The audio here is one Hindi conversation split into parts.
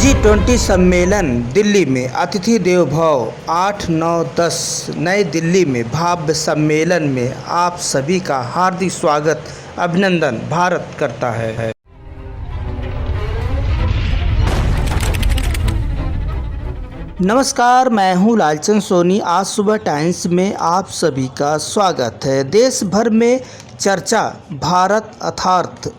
G20 सम्मेलन दिल्ली में अतिथि देवो भव 8, 9, 10 नई दिल्ली में भव्य सम्मेलन में आप सभी का हार्दिक स्वागत अभिनंदन भारत करता है। नमस्कार, मैं हूं लालचंद सोनी। आज सुबह टाइम्स में आप सभी का स्वागत है। देश भर में चर्चा भारत अर्थात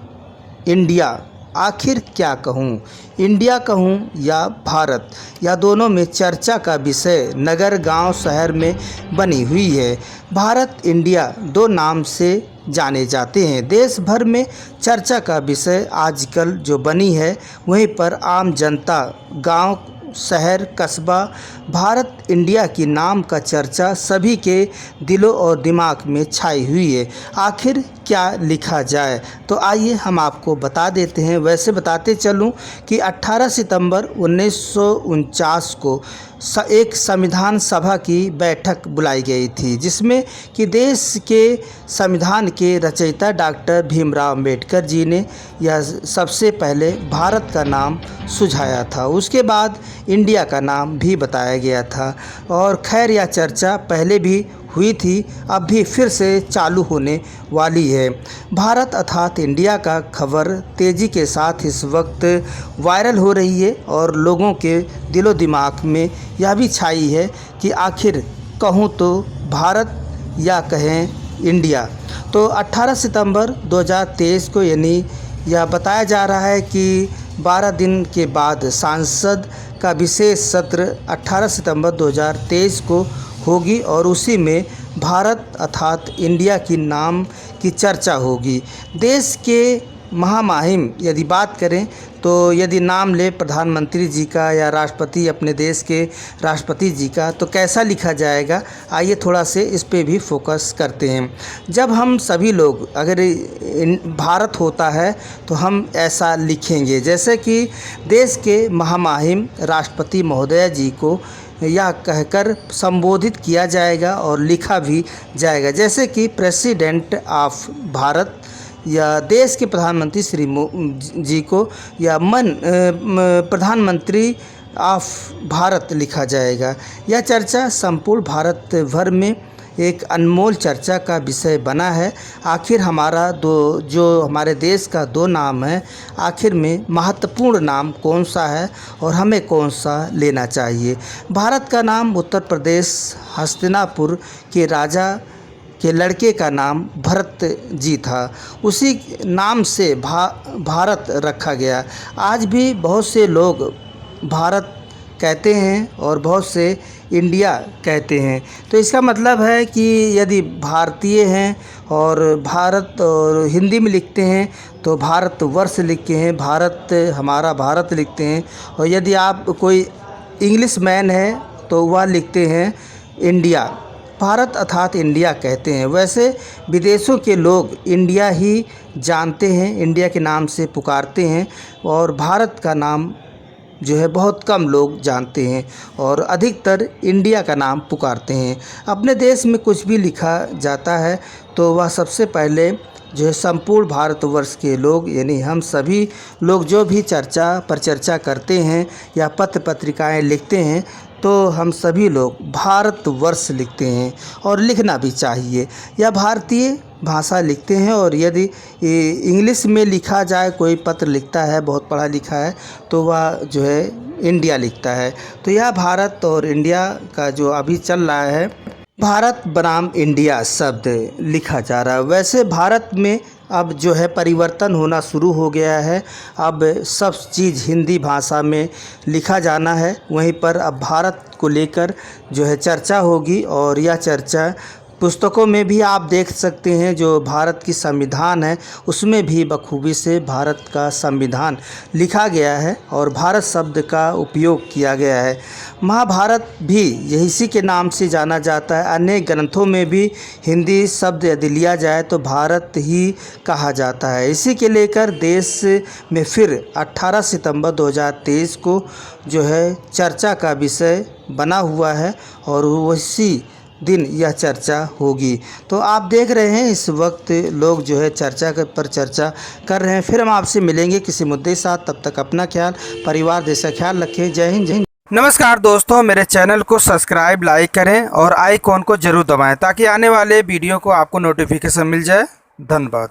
इंडिया। आखिर क्या कहूँ, इंडिया कहूँ या भारत, या दोनों में चर्चा का विषय नगर गांव शहर में बनी हुई है। भारत इंडिया दो नाम से जाने जाते हैं। देश भर में चर्चा का विषय आजकल जो बनी है, वहीं पर आम जनता गांव शहर कस्बा भारत इंडिया की नाम का चर्चा सभी के दिलों और दिमाग में छाई हुई है। आखिर क्या लिखा जाए, तो आइए हम आपको बता देते हैं। वैसे बताते चलूं कि 18 सितंबर 1949 को एक संविधान सभा की बैठक बुलाई गई थी, जिसमें कि देश के संविधान के रचयिता डॉक्टर भीमराव अंबेडकर जी ने यह सबसे पहले भारत का नाम सुझाया था। उसके बाद इंडिया का नाम भी बताया गया था। और खैर, यह चर्चा पहले भी हुई थी, अब भी फिर से चालू होने वाली है। भारत अर्थात इंडिया का खबर तेज़ी के साथ इस वक्त वायरल हो रही है और लोगों के दिलो दिमाग में यह भी छाई है कि आखिर कहूँ तो भारत या कहें इंडिया। तो 18 सितंबर 2023 को यानी यह बताया जा रहा है कि 12 दिन के बाद सांसद का विशेष सत्र 18 सितंबर 2023 को होगी और उसी में भारत अर्थात इंडिया की नाम की चर्चा होगी। देश के महामहिम यदि बात करें तो यदि नाम ले प्रधानमंत्री जी का या राष्ट्रपति अपने देश के राष्ट्रपति जी का, तो कैसा लिखा जाएगा, आइए थोड़ा से इस पे भी फोकस करते हैं। जब हम सभी लोग अगर भारत होता है तो हम ऐसा लिखेंगे, जैसे कि देश के महामहिम राष्ट्रपति महोदय जी को यह कहकर संबोधित किया जाएगा और लिखा भी जाएगा, जैसे कि प्रेसिडेंट ऑफ भारत या देश के प्रधानमंत्री श्री जी को या प्रधानमंत्री ऑफ भारत लिखा जाएगा। यह चर्चा संपूर्ण भारत भर में एक अनमोल चर्चा का विषय बना है। आखिर हमारा जो हमारे देश का दो नाम है, आखिर में महत्वपूर्ण नाम कौन सा है और हमें कौन सा लेना चाहिए। भारत का नाम उत्तर प्रदेश हस्तिनापुर के राजा के लड़के का नाम भरत जी था, उसी नाम से भारत रखा गया। आज भी बहुत से लोग भारत कहते हैं और बहुत से इंडिया कहते हैं। तो इसका मतलब है कि यदि भारतीय हैं और भारत और हिंदी में लिखते हैं तो भारतवर्ष लिखते हैं, भारत हमारा भारत लिखते हैं। और यदि आप कोई इंग्लिश मैन है तो वह लिखते हैं इंडिया। भारत अर्थात इंडिया कहते हैं। वैसे विदेशों के लोग इंडिया ही जानते हैं, इंडिया के नाम से पुकारते हैं और भारत का नाम जो है बहुत कम लोग जानते हैं और अधिकतर इंडिया का नाम पुकारते हैं। अपने देश में कुछ भी लिखा जाता है तो वह सबसे पहले जो है संपूर्ण भारतवर्ष के लोग यानी हम सभी लोग जो भी चर्चा करते हैं या पत्र पत्रिकाएं लिखते हैं, तो हम सभी लोग भारतवर्ष लिखते हैं और लिखना भी चाहिए। या भारतीय भाषा लिखते हैं और यदि इंग्लिश में लिखा जाए, कोई पत्र लिखता है बहुत पढ़ा लिखा है, तो वह जो है इंडिया लिखता है। तो यह भारत और इंडिया का जो अभी चल रहा है, भारत बनाम इंडिया शब्द लिखा जा रहा है। वैसे भारत में अब जो है परिवर्तन होना शुरू हो गया है। अब सब चीज़ हिंदी भाषा में लिखा जाना है। वहीं पर अब भारत को लेकर जो है चर्चा होगी और यह चर्चा पुस्तकों में भी आप देख सकते हैं। जो भारत की संविधान है उसमें भी बखूबी से भारत का संविधान लिखा गया है और भारत शब्द का उपयोग किया गया है। महाभारत भी इसी के नाम से जाना जाता है। अन्य ग्रंथों में भी हिंदी शब्द यदि लिया जाए तो भारत ही कहा जाता है। इसी के लेकर देश में फिर 18 सितंबर 2023 को जो है चर्चा का विषय बना हुआ है और उसी दिन यह चर्चा होगी। तो आप देख रहे हैं इस वक्त लोग जो है चर्चा पर चर्चा कर रहे हैं। फिर हम आपसे मिलेंगे किसी मुद्दे के साथ, तब तक अपना ख्याल, परिवार जैसा ख्याल रखें। जय हिंद, जय हिंद। नमस्कार दोस्तों, मेरे चैनल को सब्सक्राइब, लाइक करें और आइकॉन को जरूर दबाएं ताकि आने वाले वीडियो को आपको नोटिफिकेशन मिल जाए। धन्यवाद।